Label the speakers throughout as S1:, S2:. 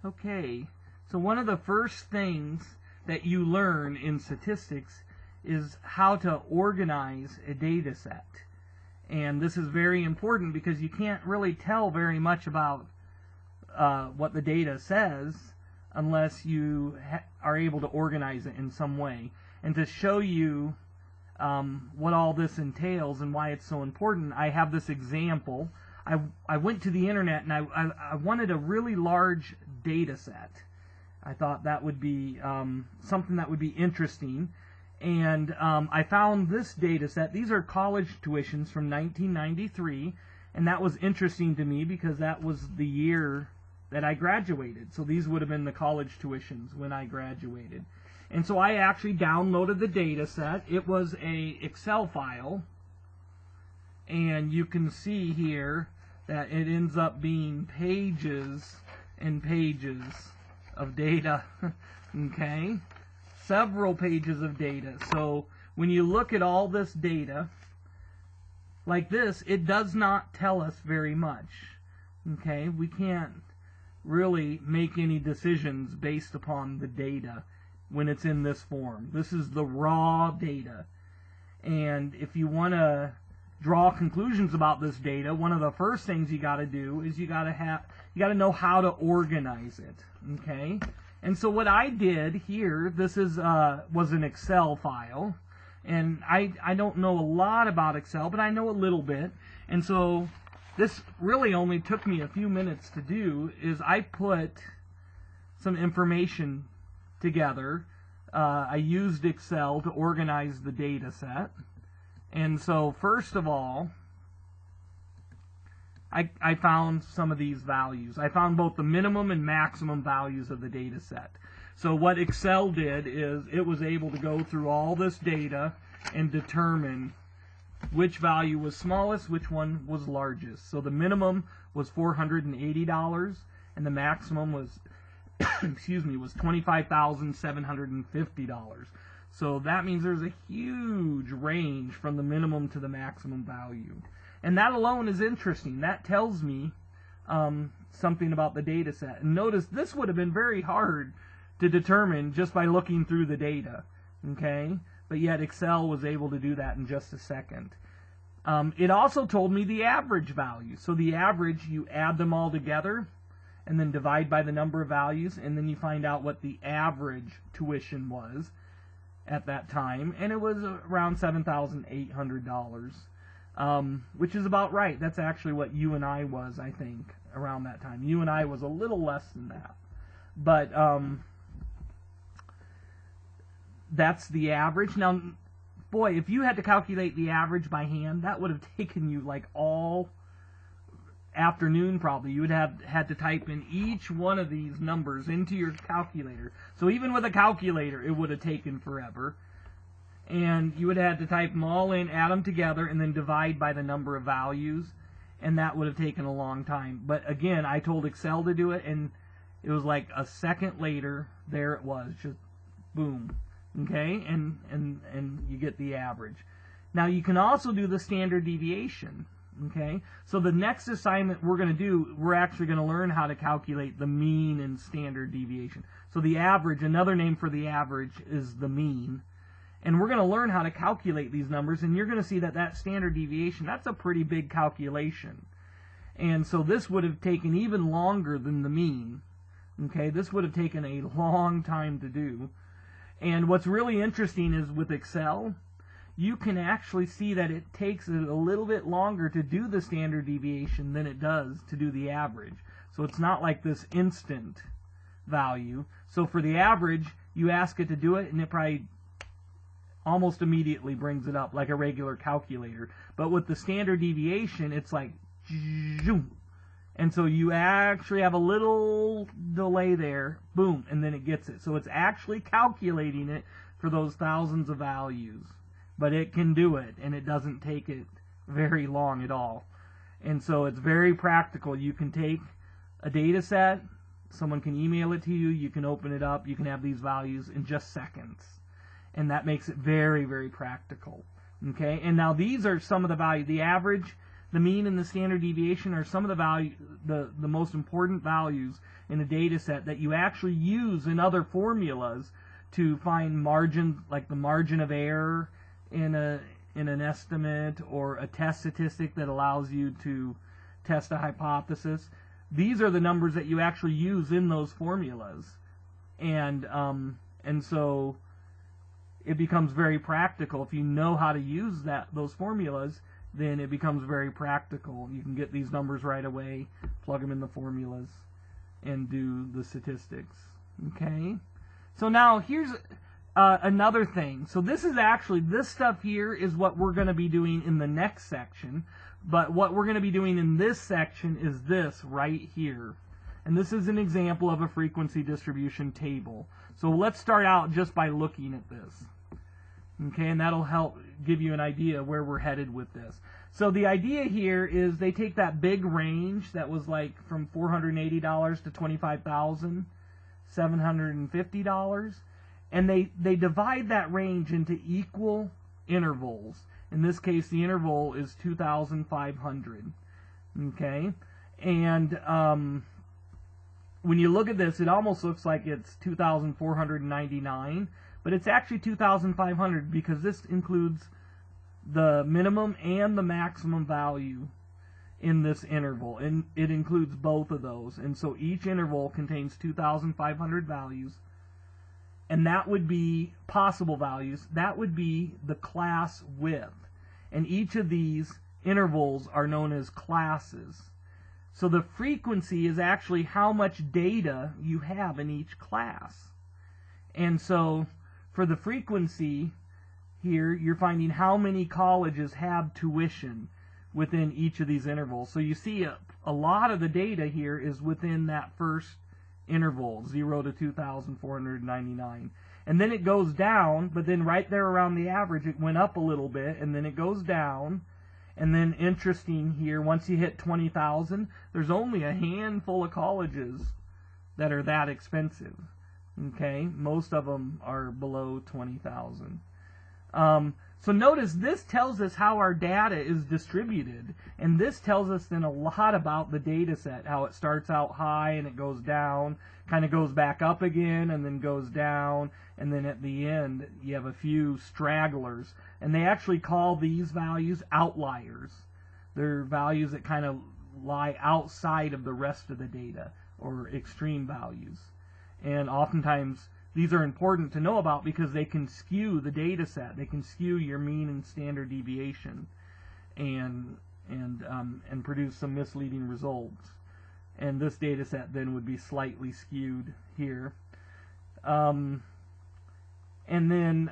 S1: Okay, so one of the first things that you learn in statistics is how to organize a data set. And this is very important because you can't really tell very much about what the data says unless you are able to organize it in some way. And to show you what all this entails and why it's so important, I have this example. I went to the internet and I wanted a really large data set. I thought that would be something that would be interesting. And I found this data set. These are college tuitions from 1993. And that was interesting to me because that was the year that I graduated. So these would have been the college tuitions when I graduated. And so I actually downloaded the data set. It was a Excel file. And you can see here that it ends up being pages and pages of data. Okay? Several pages of data. So when you look at all this data, like this, it does not tell us very much. Okay? We can't really make any decisions based upon the data when it's in this form. This is the raw data. And if you want to draw conclusions about this data, one of the first things you got to do is you got to know how to organize it. Okay? And so what I did here, this is was an Excel file, and I don't know a lot about Excel, but I know a little bit. And so this really only took me a few minutes to do. Is I put some information together. I used Excel to organize the data set. And so first of all, I found some of these values. I found both the minimum and maximum values of the data set. So what Excel did is it was able to go through all this data and determine which value was smallest, which one was largest. So the minimum was $480 and the maximum was excuse me, was $25,750. So that means there's a huge range from the minimum to the maximum value. And that alone is interesting. That tells me something about the data set. And notice this would have been very hard to determine just by looking through the data. Okay? But yet Excel was able to do that in just a second. It also told me the average value. So the average, you add them all together and then divide by the number of values, and then you find out what the average tuition was at that time, and it was around $7,800, which is about right. That's actually what you and I was, I think, around that time. You and I was a little less than that, but that's the average. Now, boy, if you had to calculate the average by hand, that would have taken you like all afternoon probably. You would have had to type in each one of these numbers into your calculator. So even with a calculator, it would have taken forever. And you would have had to type them all in, add them together, and then divide by the number of values. And that would have taken a long time. But again, I told Excel to do it, and it was like a second later, there it was, just boom. Okay? And you get the average. Now you can also do the standard deviation. Okay, so the next assignment we're going to do, we're actually going to learn how to calculate the mean and standard deviation. So the average, another name for the average is the mean. And we're going to learn how to calculate these numbers, and you're going to see that that standard deviation, that's a pretty big calculation. And so this would have taken even longer than the mean. Okay, this would have taken a long time to do. And what's really interesting is with Excel, you can actually see that it takes it a little bit longer to do the standard deviation than it does to do the average. So it's not like this instant value. So for the average, you ask it to do it, and it probably almost immediately brings it up like a regular calculator. But with the standard deviation, it's like zoom. And so you actually have a little delay there, boom, and then it gets it. So it's actually calculating it for those thousands of values. But it can do it, and it doesn't take it very long at all. And so it's very practical. You can take a data set, someone can email it to you, you can open it up, you can have these values in just seconds. And that makes it very, very practical. Okay, and now these are some of the values. The average the mean and the standard deviation are some of the most important values in a data set that you actually use in other formulas to find margins, like the margin of error in an estimate, or a test statistic that allows you to test a hypothesis. These are the numbers that you actually use in those formulas, and so it becomes very practical. If you know how to use those formulas, then it becomes very practical. You can get these numbers right away, plug them in the formulas, and do the statistics. Okay? So now here's another thing. So this stuff here is what we're going to be doing in the next section. But what we're going to be doing in this section is this right here. And this is an example of a frequency distribution table. So let's start out just by looking at this. Okay, and that'll help give you an idea where we're headed with this. So the idea here is they take that big range that was like from $480 to $25,750, and they divide that range into equal intervals. In this case, the interval is 2,500. Okay, and when you look at this, it almost looks like it's 2,499, but it's actually 2,500 because this includes the minimum and the maximum value in this interval, and it includes both of those. And so each interval contains 2,500 values, and that would be possible values. That would be the class width, and each of these intervals are known as classes. So the frequency is actually how much data you have in each class. And so for the frequency here, you're finding how many colleges have tuition within each of these intervals. So you see a lot of the data here is within that first interval, 0 to 2,499. And then it goes down, but then right there around the average, it went up a little bit, and then it goes down. And then interesting here, once you hit 20,000, there's only a handful of colleges that are that expensive. Okay, most of them are below 20,000. So notice this tells us how our data is distributed, and this tells us then a lot about the data set, how it starts out high and it goes down, kind of goes back up again and then goes down, and then at the end you have a few stragglers, and they actually call these values outliers. They're values that kind of lie outside of the rest of the data, or extreme values. And oftentimes these are important to know about because they can skew the data set. They can skew your mean and standard deviation, and produce some misleading results. And this data set then would be slightly skewed here. And then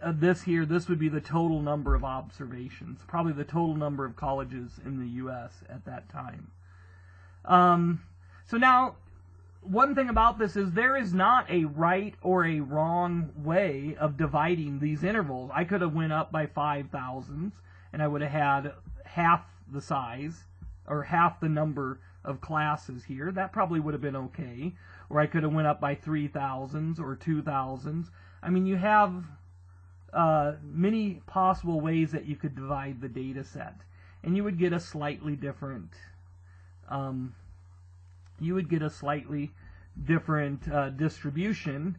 S1: this would be the total number of observations, probably the total number of colleges in the U.S. at that time. So now, one thing about this is there is not a right or a wrong way of dividing these intervals. I could have went up by 5,000s, and I would have had half the size, or half the number of classes here. That probably would have been okay. Or I could have went up by 3,000s or 2,000s. I mean, you have many possible ways that you could divide the data set, and you would get a slightly different distribution.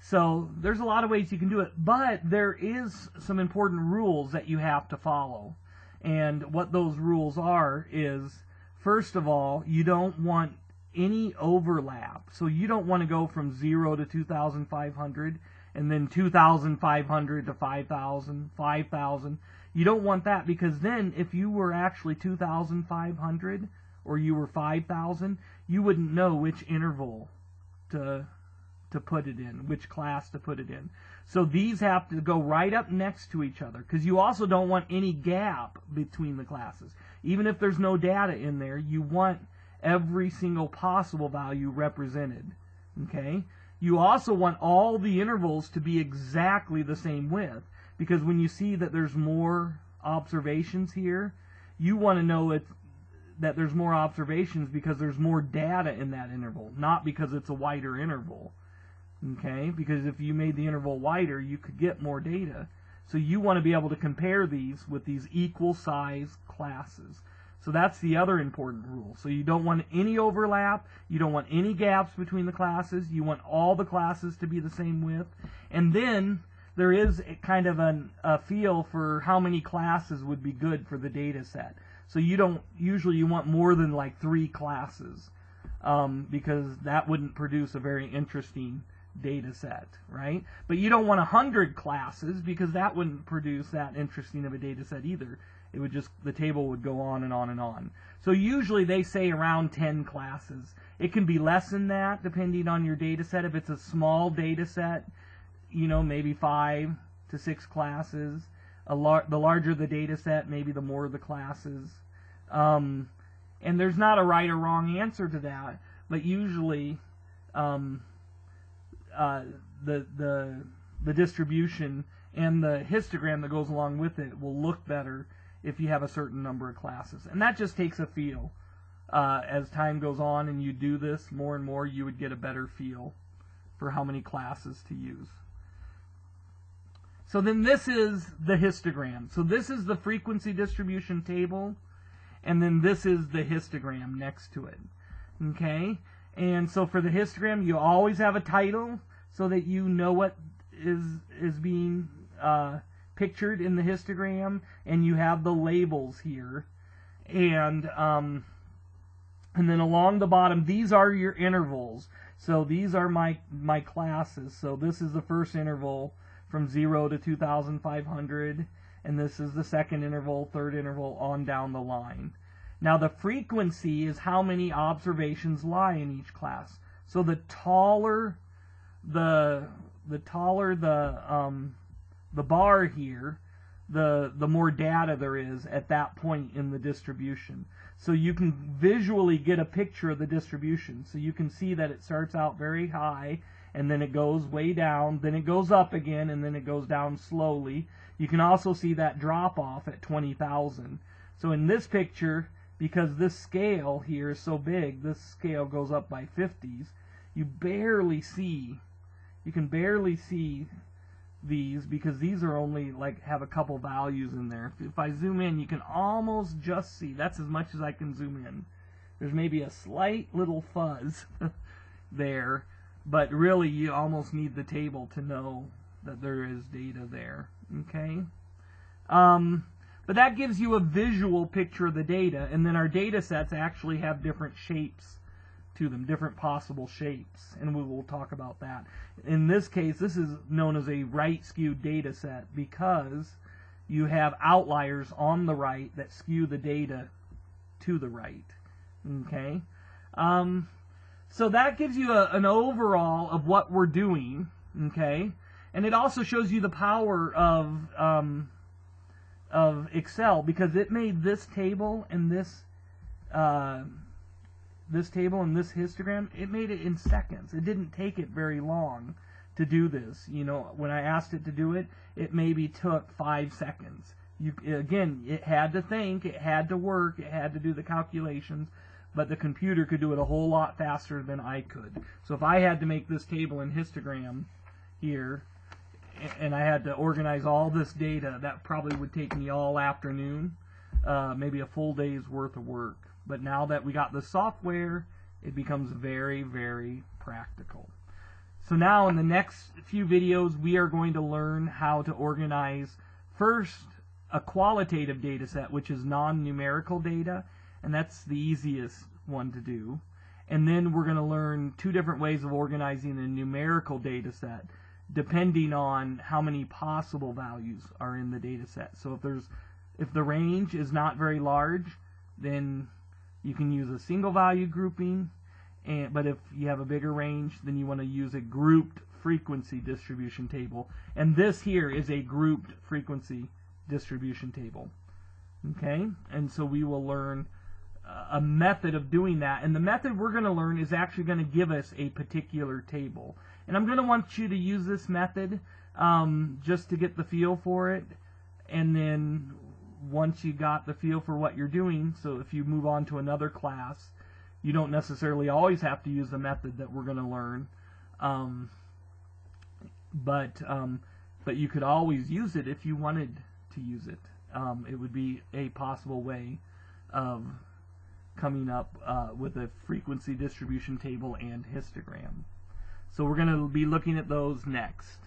S1: So there's a lot of ways you can do it, but there is some important rules that you have to follow. And what those rules are is, first of all, you don't want any overlap. So you don't want to go from 0 to 2,500 and then 2,500 to 5,000, 5,000. You don't want that, because then if you were actually 2,500 or you were 5,000, you wouldn't know which interval to put it in, which class to put it in. So these have to go right up next to each other, because you also don't want any gap between the classes. Even if there's no data in there, you want every single possible value represented. Okay? You also want all the intervals to be exactly the same width, because when you see that there's more observations here, you want to know that there's more observations because there's more data in that interval, not because it's a wider interval. Okay? Because if you made the interval wider, you could get more data. So you want to be able to compare these with these equal size classes. So that's the other important rule. So you don't want any overlap, you don't want any gaps between the classes, you want all the classes to be the same width, and then there is kind of a feel for how many classes would be good for the data set. So you want more than like 3 classes, because that wouldn't produce a very interesting data set, right? But you don't want 100 classes, because that wouldn't produce that interesting of a data set either. It would just, the table would go on and on and on. So usually they say around 10 classes. It can be less than that depending on your data set. If it's a small data set, you know, maybe 5 to 6 classes. The larger the data set, maybe the more the classes. And there's not a right or wrong answer to that, but usually the distribution and the histogram that goes along with it will look better if you have a certain number of classes. And that just takes a feel. As time goes on and you do this more and more, you would get a better feel for how many classes to use. So then this is the histogram. So this is the frequency distribution table, and then this is the histogram next to it. Okay? And so for the histogram, you always have a title so that you know what is being pictured in the histogram, and you have the labels here. And then along the bottom, these are your intervals. So these are my classes. So this is the first interval from 0 to 2,500, and this is the second interval, third interval, on down the line. Now the frequency is how many observations lie in each class. So the taller the bar here, the more data there is at that point in the distribution. So you can visually get a picture of the distribution. So you can see that it starts out very high, and then it goes way down, then it goes up again, and then it goes down slowly. You can also see that drop off at 20,000. So in this picture, because this scale here is so big, this scale goes up by 50s, you can barely see these, because these are only like have a couple values in there. If I zoom in, you can almost just see. That's as much as I can zoom in. There's maybe a slight little fuzz there, but really you almost need the table to know that there is data there. Okay? But that gives you a visual picture of the data, and then our data sets actually have different shapes to them, different possible shapes, and we will talk about that. In this case, this is known as a right-skewed data set because you have outliers on the right that skew the data to the right. Okay? So that gives you an overall of what we're doing, okay? And it also shows you the power of Excel, because it made this table and this table and this histogram, it made it in seconds. It didn't take it very long to do this. You know, when I asked it to do it, it maybe took 5 seconds. Again, it had to think, it had to work, it had to do the calculations, but the computer could do it a whole lot faster than I could. So if I had to make this table in histogram here, and I had to organize all this data, that probably would take me all afternoon, maybe a full day's worth of work. But now that we got the software, it becomes very, very practical. So now in the next few videos, we are going to learn how to organize first a qualitative data set, which is non-numerical data, and that's the easiest one to do. And then we're going to learn 2 different ways of organizing a numerical data set, depending on how many possible values are in the data set. So if the range is not very large, then you can use a single value grouping, but if you have a bigger range, then you want to use a grouped frequency distribution table. And this here is a grouped frequency distribution table. Okay? And so we will learn a method of doing that. And the method we're going to learn is actually going to give us a particular table. And I'm going to want you to use this method just to get the feel for it. And then once you got the feel for what you're doing, so if you move on to another class, you don't necessarily always have to use the method that we're going to learn. But but you could always use it if you wanted to use it. It would be a possible way of coming up with a frequency distribution table and histogram. So we're going to be looking at those next.